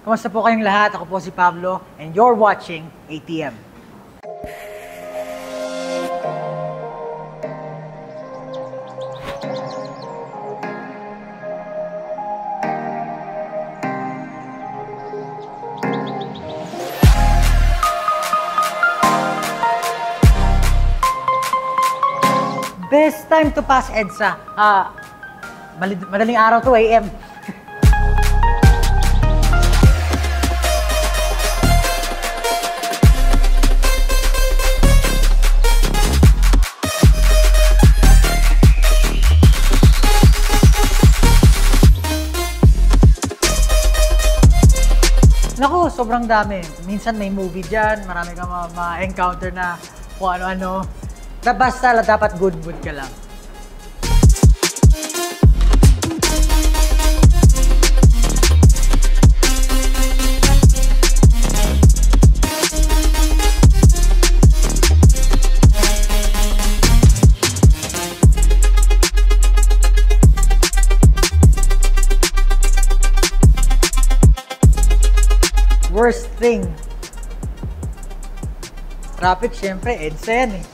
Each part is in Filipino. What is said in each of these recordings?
Kamusta po kayong lahat? Ako po si Pablo and you're watching ATM. Best time to pass EDSA. Madaling araw to, AM. Naku, sobrang dami. Minsan may movie dyan, marami kang ma-encounter na kung ano-ano. Basta dapat good mood ka lang. Worst thing. Traffic, syempre, EDSA yan eh.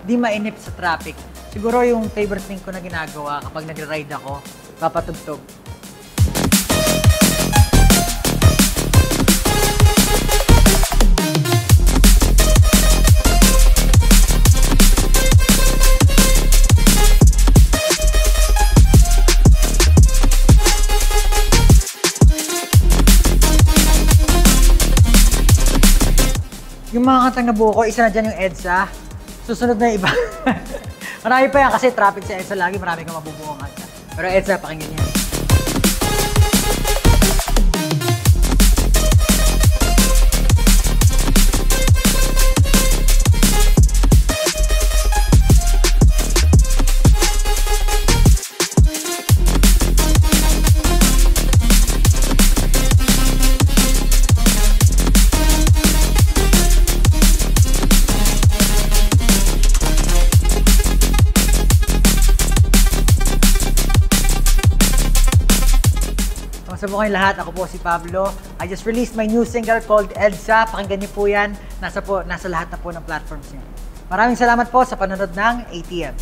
Di mainip sa traffic. Siguro yung favorite thing ko na ginagawa kapag nag-ride ako, papatugtog. Yung mga kantang nabuo ko, isa na dyan yung EDSA. Susunod na iba. Marami pa yan kasi traffic sa EDSA lagi, marami kang mabubuong kanta. Pero EDSA, pakinggan yan. Kamusta po kayong lahat? Ako po si Pablo. I just released my new single called EDSA. Pakinggan niyo po yan. Nasa lahat na po ng platforms niyo. Maraming salamat po sa panonood ng ATM.